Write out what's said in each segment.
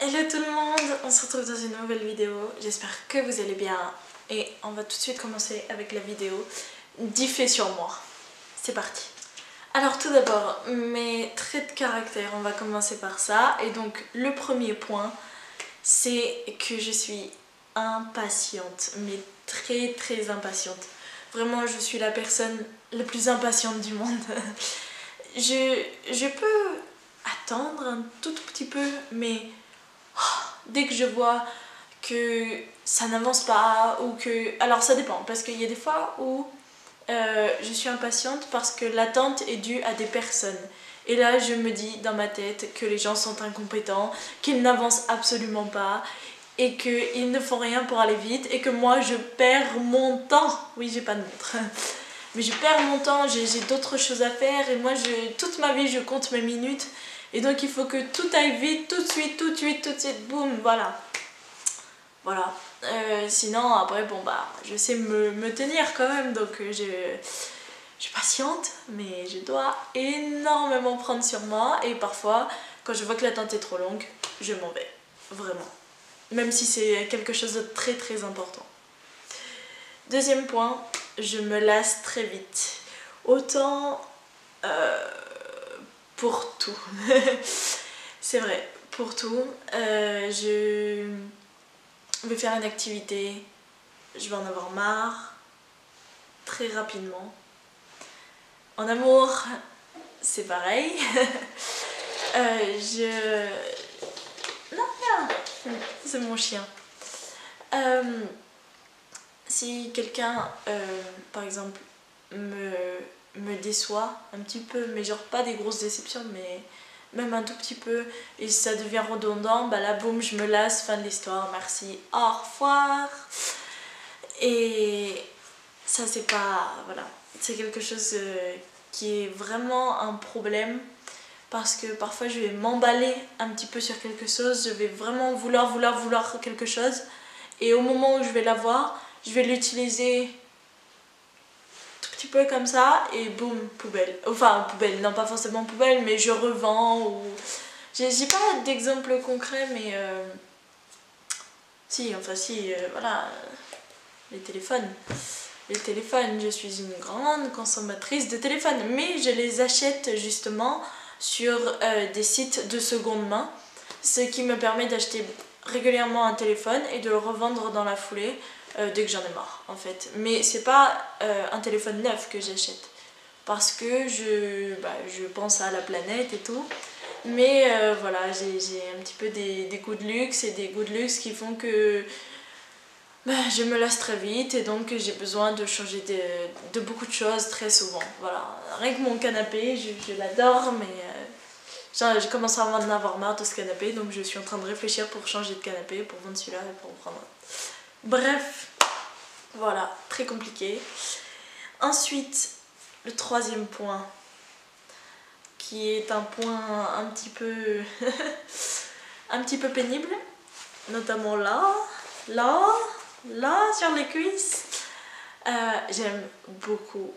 Hello tout le monde, on se retrouve dans une nouvelle vidéo, j'espère que vous allez bien et on va tout de suite commencer avec la vidéo d'Iffet sur moi. C'est parti. Alors tout d'abord, mes traits de caractère, on va commencer par ça. Et donc le premier point, c'est que je suis impatiente, mais très impatiente. Vraiment, je suis la personne la plus impatiente du monde. Je peux attendre un tout petit peu, mais dès que je vois que ça n'avance pas ou que... Alors ça dépend, parce qu'il y a des fois où je suis impatiente parce que l'attente est due à des personnes. Et là, je me dis dans ma tête que les gens sont incompétents, qu'ils n'avancent absolument pas et qu'ils ne font rien pour aller vite et que moi, je perds mon temps. Oui, j'ai pas de montre. Mais je perds mon temps, j'ai d'autres choses à faire et moi, toute ma vie, je compte mes minutes. Et donc, il faut que tout aille vite, tout de suite, boum, voilà. Voilà. Sinon, après, bon, bah, je sais me tenir quand même, donc je suis patiente, mais je dois énormément prendre sur moi. Et parfois, quand je vois que l'attente est trop longue, je m'en vais. Vraiment. Même si c'est quelque chose de très important. Deuxième point, je me lasse très vite. Autant pour tout. C'est vrai, pour tout. Je vais faire une activité, je vais en avoir marre très rapidement. En amour, c'est pareil. Non, c'est mon chien. Si quelqu'un, par exemple, me déçoit un petit peu, mais genre pas des grosses déceptions, mais même un tout petit peu, et ça devient redondant, bah là, boum, je me lasse, fin de l'histoire, merci, au revoir. Et ça, c'est pas... Voilà, c'est quelque chose qui est vraiment un problème, parce que parfois je vais m'emballer un petit peu sur quelque chose, je vais vraiment vouloir quelque chose, et au moment où je vais l'avoir, je vais l'utiliser tout petit peu comme ça, et boum, poubelle. Enfin, poubelle, non pas forcément poubelle, mais je revends, ou... J'ai pas d'exemple concret, mais... Si, voilà, les téléphones. Les téléphones, je suis une grande consommatrice de téléphones, mais je les achète justement sur des sites de seconde main, ce qui me permet d'acheter régulièrement un téléphone et de le revendre dans la foulée dès que j'en ai marre en fait. Mais c'est pas un téléphone neuf que j'achète parce que je pense à la planète et tout. Mais voilà, j'ai un petit peu des goûts de luxe et des goûts de luxe qui font que je me lasse très vite et donc j'ai besoin de changer de beaucoup de choses très souvent. Voilà, rien que mon canapé, je l'adore, mais je commence à en avoir marre de ce canapé, donc je suis en train de réfléchir pour changer de canapé, pour vendre celui-là et pour en prendre un. Bref, voilà, très compliqué. Ensuite, le troisième point, qui est un point un petit peu un petit peu pénible, notamment là sur les cuisses. J'aime beaucoup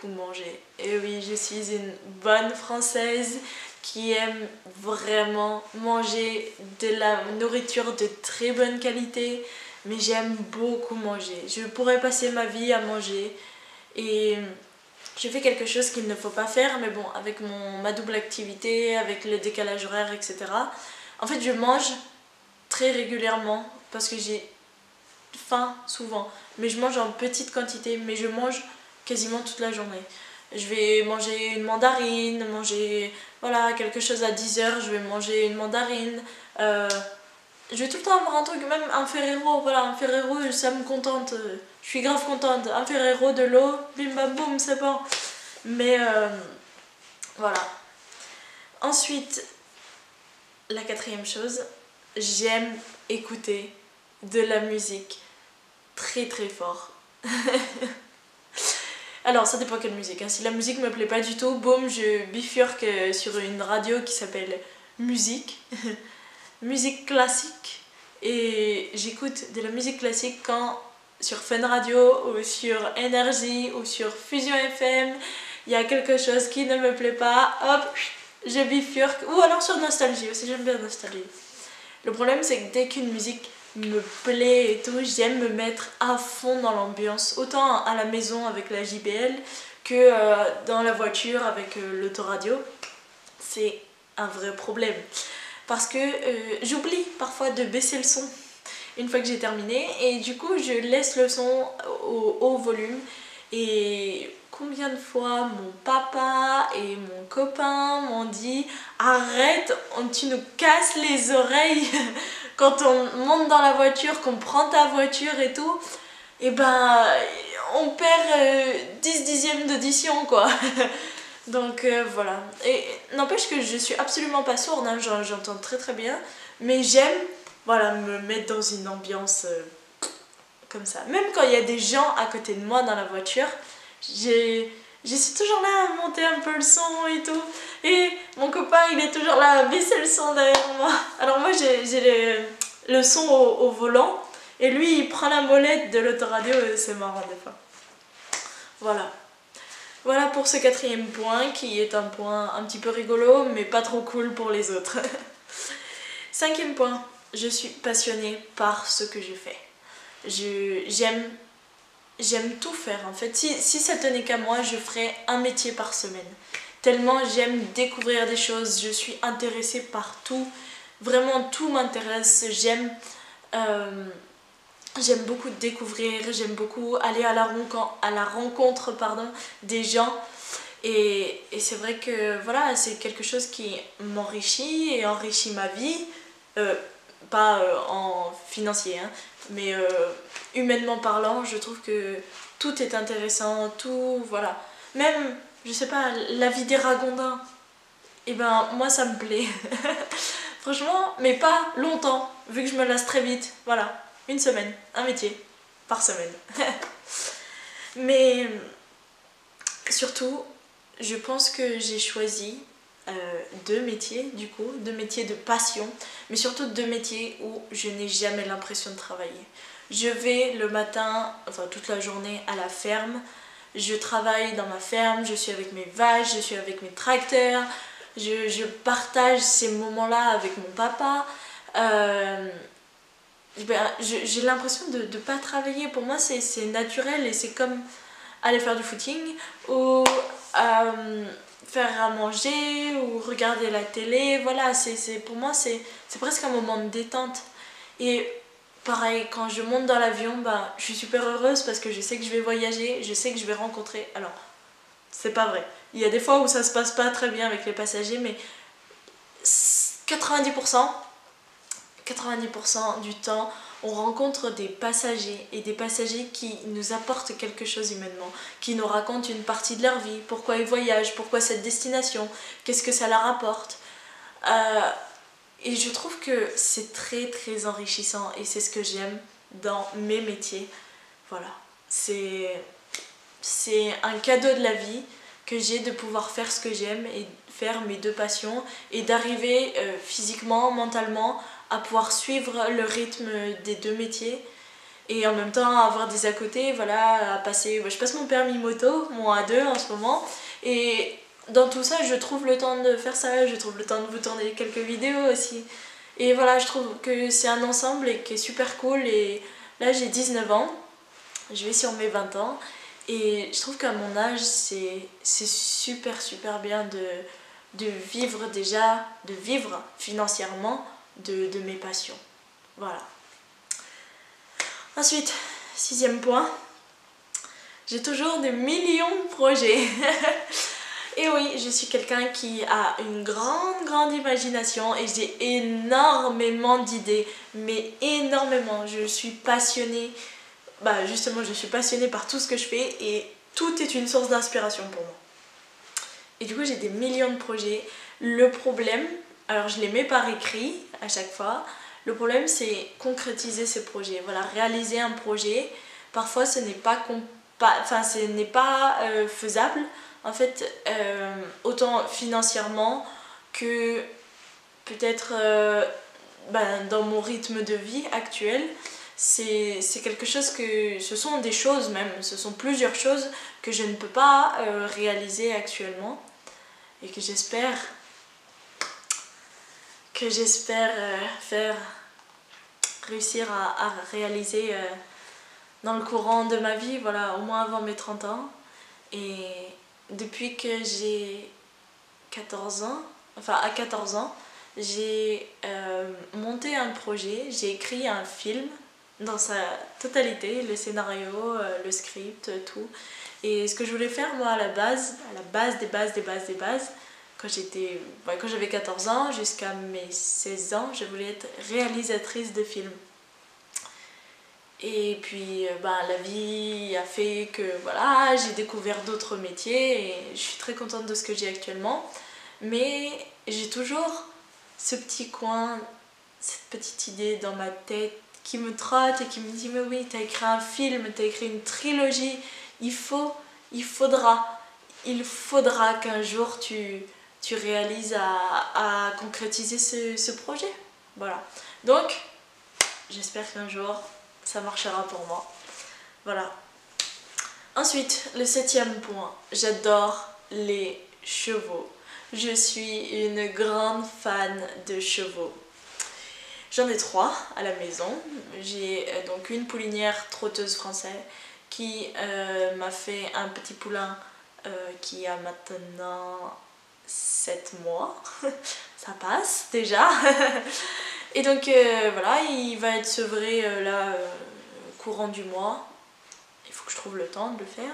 manger. Et oui, je suis une bonne Française qui aime vraiment manger de la nourriture de très bonne qualité, mais j'aime beaucoup manger. Je pourrais passer ma vie à manger et je fais quelque chose qu'il ne faut pas faire, mais bon, avec ma double activité, avec le décalage horaire, etc. En fait, je mange très régulièrement parce que j'ai faim souvent, mais je mange en petite quantité, mais je mange quasiment toute la journée. Je vais manger une mandarine, voilà, quelque chose à 10h, je vais manger une mandarine. Je vais tout le temps avoir un truc, même un Ferrero, voilà, un Ferrero, ça me contente. Je suis grave contente. Un Ferrero, de l'eau, bim bam boum, c'est bon. Mais voilà. Ensuite, la quatrième chose, j'aime écouter de la musique très fort. Alors ça dépend quelle musique, hein. Si la musique me plaît pas du tout, boum, je bifurque sur une radio qui s'appelle Musique. Musique classique. Et j'écoute de la musique classique quand sur Fun Radio ou sur Énergie ou sur Fusion FM il y a quelque chose qui ne me plaît pas, hop, je bifurque. Ou alors sur Nostalgie aussi, j'aime bien Nostalgie. Le problème c'est que dès qu'une musique me plaît et tout, j'aime me mettre à fond dans l'ambiance, autant à la maison avec la JBL que dans la voiture avec l'autoradio. C'est un vrai problème parce que j'oublie parfois de baisser le son une fois que j'ai terminé et du coup je laisse le son au haut volume. Et combien de fois mon papa et mon copain m'ont dit arrête, tu nous casses les oreilles quand on monte dans la voiture, qu'on prend ta voiture et tout, et ben on perd 10 dixièmes d'audition quoi. Donc voilà. Et n'empêche que je suis absolument pas sourde, hein, j'entends très très bien, mais j'aime voilà, me mettre dans une ambiance comme ça. Même quand il y a des gens à côté de moi dans la voiture, je suis toujours là à monter un peu le son et tout. Et mon copain, il est toujours là à baisser le son derrière moi. Alors moi, j'ai le son au volant. Et lui, il prend la molette de l'autoradio et c'est marrant des fois. Voilà. Voilà pour ce 4e point, qui est un point un petit peu rigolo, mais pas trop cool pour les autres. 5e point, je suis passionnée par ce que je fais. J'aime tout faire en fait. Si ça tenait qu'à moi, je ferais un métier par semaine. Tellement j'aime découvrir des choses, je suis intéressée par tout. Vraiment tout m'intéresse. J'aime beaucoup découvrir, j'aime beaucoup aller à la rencontre des gens. Et c'est vrai que voilà, c'est quelque chose qui m'enrichit et enrichit ma vie. Pas en financier, hein, mais humainement parlant, je trouve que tout est intéressant, tout, voilà. Même, je sais pas, la vie des ragondins, et ben moi ça me plaît. Franchement, mais pas longtemps, vu que je me lasse très vite. Voilà, une semaine, un métier par semaine. Mais surtout, je pense que j'ai choisi 2 métiers du coup, 2 métiers de passion, mais surtout 2 métiers où je n'ai jamais l'impression de travailler. Je vais le matin, enfin toute la journée à la ferme, je travaille dans ma ferme, je suis avec mes vaches, je suis avec mes tracteurs, je partage ces moments-là avec mon papa. J'ai l'impression de ne pas travailler. Pour moi c'est naturel et c'est comme aller faire du footing ou faire à manger ou regarder la télé. Voilà, pour moi c'est presque un moment de détente. Et pareil, quand je monte dans l'avion, je suis super heureuse parce que je sais que je vais voyager, je sais que je vais rencontrer. Alors, c'est pas vrai. Il y a des fois où ça se passe pas très bien avec les passagers, mais 90% du temps, on rencontre des passagers et des passagers qui nous apportent quelque chose humainement, qui nous racontent une partie de leur vie, pourquoi ils voyagent, pourquoi cette destination, qu'est-ce que ça leur apporte. Et je trouve que c'est très très enrichissant et c'est ce que j'aime dans mes métiers. Voilà, c'est un cadeau de la vie que j'ai de pouvoir faire ce que j'aime et faire mes 2 passions et d'arriver physiquement, mentalement à pouvoir suivre le rythme des 2 métiers et en même temps avoir des à côté, voilà, à passer. Je passe mon permis moto, mon A2 en ce moment, et dans tout ça je trouve le temps de faire ça, je trouve le temps de vous tourner quelques vidéos aussi. Et voilà, je trouve que c'est un ensemble et qui est super cool. Et là j'ai 19 ans, je vais sur mes 20 ans. Et je trouve qu'à mon âge, c'est super super bien de vivre déjà, de vivre financièrement de mes passions. Voilà. Ensuite, 6e point, j'ai toujours des millions de projets. Et oui, je suis quelqu'un qui a une grande imagination et j'ai énormément d'idées, mais énormément. Je suis passionnée. Justement, je suis passionnée par tout ce que je fais et tout est une source d'inspiration pour moi. Et du coup, j'ai des millions de projets. Le problème, alors je les mets par écrit à chaque fois. Le problème, c'est concrétiser ces projets. Voilà, réaliser un projet, parfois ce n'est pas faisable. En fait, autant financièrement que peut-être dans mon rythme de vie actuel. C'est quelque chose ce sont des choses même, ce sont plusieurs choses que je ne peux pas réaliser actuellement et que j'espère que j'espère réussir à réaliser dans le courant de ma vie, voilà, au moins avant mes 30 ans. Et depuis que j'ai 14 ans, enfin à 14 ans, j'ai monté un projet, j'ai écrit un film dans sa totalité, le scénario, le script, tout. Et ce que je voulais faire moi à la base des bases, quand j'avais 14 ans jusqu'à mes 16 ans, je voulais être réalisatrice de films. Et puis la vie a fait que voilà, j'ai découvert d'autres métiers et je suis très contente de ce que j'ai actuellement. Mais j'ai toujours ce petit coin, cette petite idée dans ma tête qui me trotte et qui me dit mais oui, t'as écrit un film, t'as écrit une trilogie, il faudra qu'un jour tu réalises à concrétiser ce projet. Voilà. Donc, j'espère qu'un jour ça marchera pour moi. Voilà. Ensuite, le 7e point, j'adore les chevaux. Je suis une grande fan de chevaux. J'en ai 3 à la maison. J'ai donc une poulinière trotteuse française qui m'a fait un petit poulain qui a maintenant 7 mois. Ça passe déjà. Et donc voilà, il va être sevré là courant du mois. Il faut que je trouve le temps de le faire.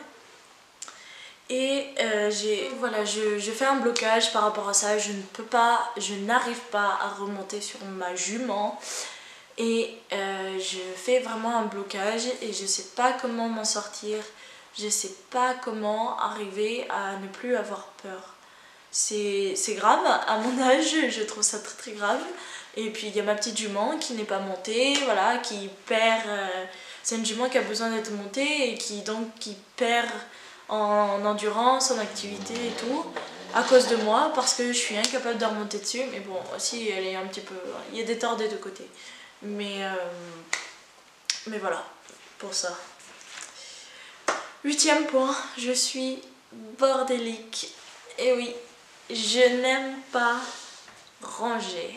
Et je fais un blocage par rapport à ça. Je n'arrive pas à remonter sur ma jument. Et je fais vraiment un blocage et je sais pas comment m'en sortir. Je sais pas comment arriver à ne plus avoir peur. C'est grave, à mon âge, je trouve ça très très grave. Et puis il y a ma petite jument qui n'est pas montée, voilà, qui perd... c'est une jument qui a besoin d'être montée et qui perd en endurance, en activité et tout, à cause de moi, parce que je suis incapable de remonter dessus. Mais bon, aussi elle est un petit peu... il y a des torts des deux côtés. Mais voilà, pour ça. 8e point, je suis bordélique. Et oui, je n'aime pas ranger.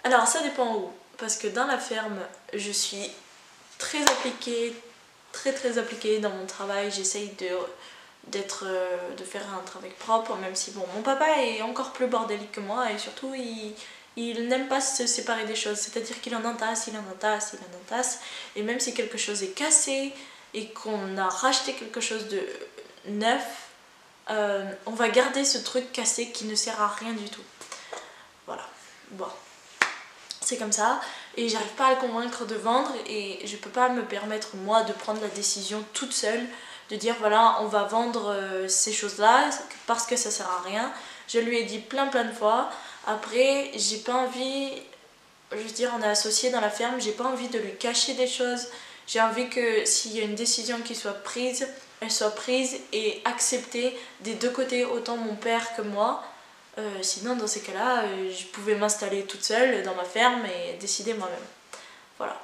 Alors ça dépend où, parce que dans la ferme, je suis très appliquée, très appliquée dans mon travail. J'essaye de faire un travail propre, même si bon, mon papa est encore plus bordélique que moi et surtout il n'aime pas se séparer des choses, c'est-à-dire qu'il en entasse, et même si quelque chose est cassé et qu'on a racheté quelque chose de neuf, on va garder ce truc cassé qui ne sert à rien du tout. Voilà, bon, c'est comme ça, et j'arrive pas à le convaincre de vendre, et je peux pas me permettre moi de prendre la décision toute seule, de dire voilà, on va vendre ces choses-là parce que ça sert à rien. Je lui ai dit plein de fois. Après, j'ai pas envie, je veux dire, on est associés dans la ferme, j'ai pas envie de lui cacher des choses. J'ai envie que s'il y a une décision qui soit prise, elle soit prise et acceptée des deux côtés, autant mon père que moi. Sinon, dans ces cas-là, je pouvais m'installer toute seule dans ma ferme et décider moi-même. Voilà.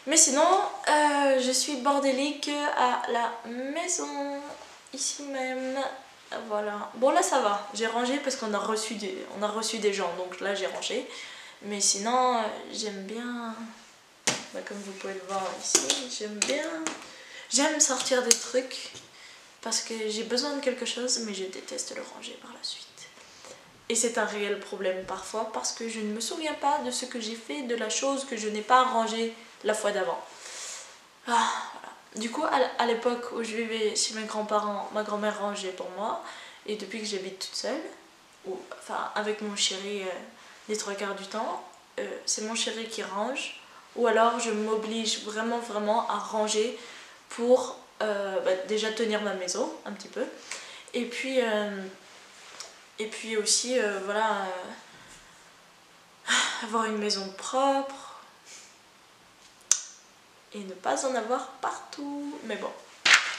Mais sinon, je suis bordélique à la maison, ici même. Voilà. Bon, là ça va, j'ai rangé parce qu'on a reçu des gens, donc là j'ai rangé. Mais sinon, j'aime bien, comme vous pouvez le voir ici, j'aime sortir des trucs parce que j'ai besoin de quelque chose, mais je déteste le ranger par la suite. Et c'est un réel problème parfois parce que je ne me souviens pas de ce que j'ai fait, de la chose que je n'ai pas rangée la fois d'avant. Voilà. Du coup, à l'époque où je vivais chez mes grands-parents, ma grand-mère rangeait pour moi. Et depuis que j'habite toute seule, enfin avec mon chéri les 3/4 du temps, c'est mon chéri qui range. Ou alors je m'oblige vraiment à ranger pour déjà tenir ma maison un petit peu. Et puis aussi, voilà, avoir une maison propre. Et ne pas en avoir partout. Mais bon,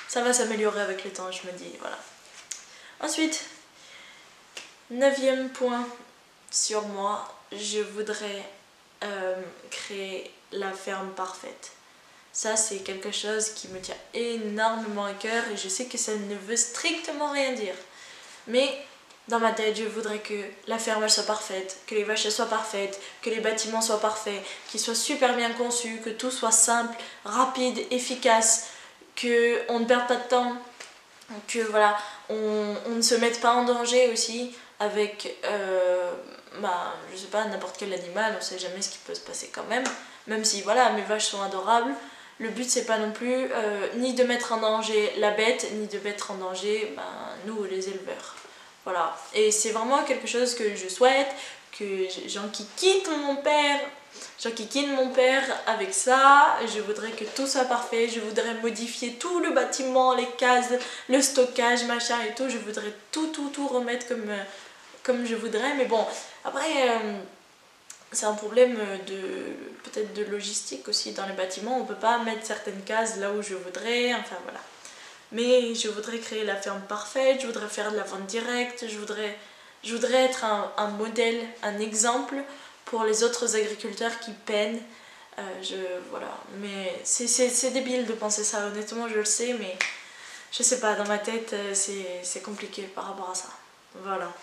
ça va s'améliorer avec le temps, je me dis, voilà. Ensuite, 9e point sur moi, je voudrais créer la ferme parfaite. Ça, c'est quelque chose qui me tient énormément à cœur et je sais que ça ne veut strictement rien dire. Mais Dans ma tête, je voudrais que la ferme elle soit parfaite, que les vaches elles soient parfaites, que les bâtiments soient parfaits, qu'ils soient super bien conçus, que tout soit simple, rapide, efficace, qu'on ne perde pas de temps, que voilà, on ne se mette pas en danger aussi avec, je sais pas, n'importe quel animal, on sait jamais ce qui peut se passer quand même si voilà, mes vaches sont adorables. Le but c'est pas non plus ni de mettre en danger la bête, ni de mettre en danger nous les éleveurs. Voilà, et c'est vraiment quelque chose que je souhaite, que j'enquiquine mon père avec ça. Je voudrais que tout soit parfait, je voudrais modifier tout le bâtiment, les cases, le stockage, machin et tout. Je voudrais tout remettre comme je voudrais, mais bon, après c'est un problème peut-être de logistique aussi dans les bâtiments. On peut pas mettre certaines cases là où je voudrais, enfin voilà. Mais je voudrais créer la ferme parfaite, je voudrais faire de la vente directe, je voudrais être un modèle, un exemple pour les autres agriculteurs qui peinent. Voilà, mais c'est débile de penser ça, honnêtement je le sais, mais je sais pas, dans ma tête c'est compliqué par rapport à ça. Voilà.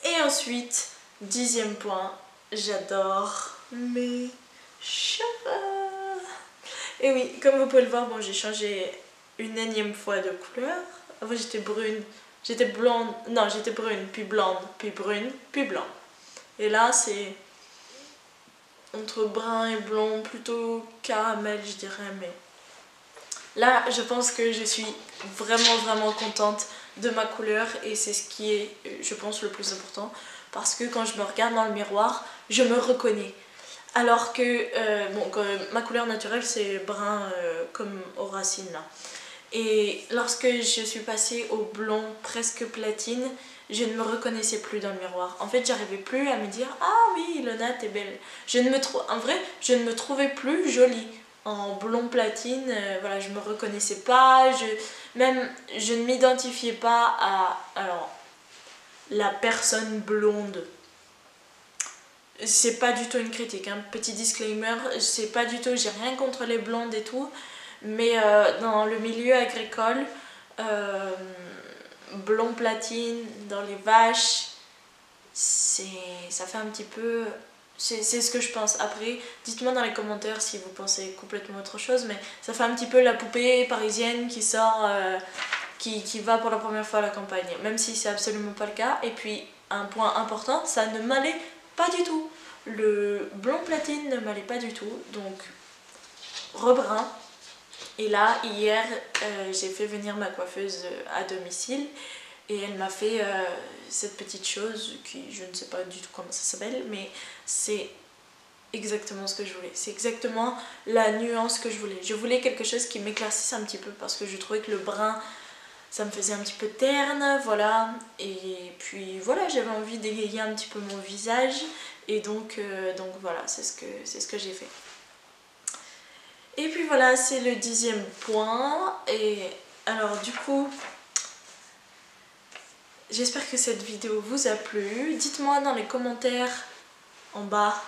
Et ensuite, 10e point, j'adore mes cheveux. Et oui, comme vous pouvez le voir, bon, j'ai changé une énième fois de couleur. Avant j'étais brune, j'étais blonde, non j'étais brune, puis blonde, puis brune, puis blonde. Et là c'est entre brun et blond, plutôt caramel je dirais, mais là je pense que je suis vraiment contente de ma couleur et c'est ce qui est je pense le plus important parce que quand je me regarde dans le miroir, je me reconnais. Alors que ma couleur naturelle c'est brun comme aux racines là. Et lorsque je suis passée au blond presque platine, je ne me reconnaissais plus dans le miroir. En fait, j'arrivais plus à me dire « Ah oui, Ilona, t'es belle ». En vrai, je ne me trouvais plus jolie. En blond platine, voilà, je me reconnaissais pas, je ne m'identifiais pas à la personne blonde. C'est pas du tout une critique, hein. Petit disclaimer, c'est pas du tout, j'ai rien contre les blondes et tout. Mais dans le milieu agricole, blond platine, dans les vaches, ça fait un petit peu... C'est ce que je pense. Après, dites-moi dans les commentaires si vous pensez complètement autre chose, mais ça fait un petit peu la poupée parisienne qui sort, qui va pour la première fois à la campagne, même si c'est absolument pas le cas. Et puis, un point important, ça ne m'allait pas du tout. Le blond platine ne m'allait pas du tout, donc rebrun. Et là, hier, j'ai fait venir ma coiffeuse à domicile et elle m'a fait cette petite chose qui, je ne sais pas du tout comment ça s'appelle, mais c'est exactement ce que je voulais. C'est exactement la nuance que je voulais. Je voulais quelque chose qui m'éclaircisse un petit peu parce que je trouvais que le brun, ça me faisait un petit peu terne, voilà. Et puis voilà, j'avais envie d'égayer un petit peu mon visage et donc voilà, c'est ce que j'ai fait. Et puis voilà, c'est le 10e point. Et alors du coup, j'espère que cette vidéo vous a plu. Dites-moi dans les commentaires en bas,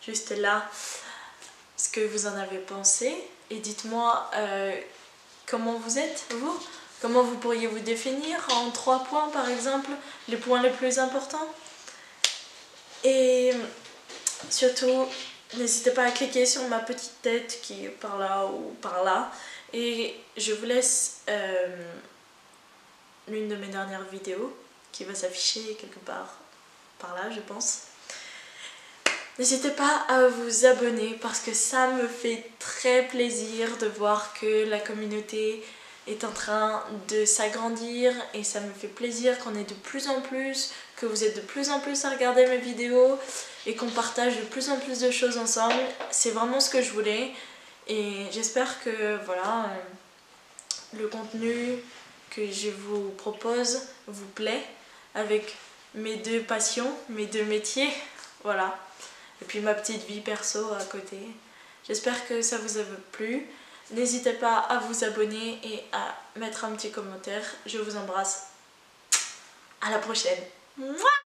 juste là, ce que vous en avez pensé. Et dites-moi comment vous êtes, vous. Comment vous pourriez vous définir en 3 points par exemple, les points les plus importants. Et surtout, n'hésitez pas à cliquer sur ma petite tête qui est par là ou par là. Et je vous laisse l'une de mes dernières vidéos qui va s'afficher quelque part par là, je pense. N'hésitez pas à vous abonner parce que ça me fait très plaisir de voir que la communauté est en train de s'agrandir et ça me fait plaisir qu'on est de plus en plus, que vous êtes de plus en plus à regarder mes vidéos et qu'on partage de plus en plus de choses ensemble. C'est vraiment ce que je voulais et j'espère que voilà, le contenu que je vous propose vous plaît avec mes 2 passions, mes 2 métiers, voilà. Et puis ma petite vie perso à côté. J'espère que ça vous a plu. N'hésitez pas à vous abonner et à mettre un petit commentaire. Je vous embrasse. À la prochaine. Mouah.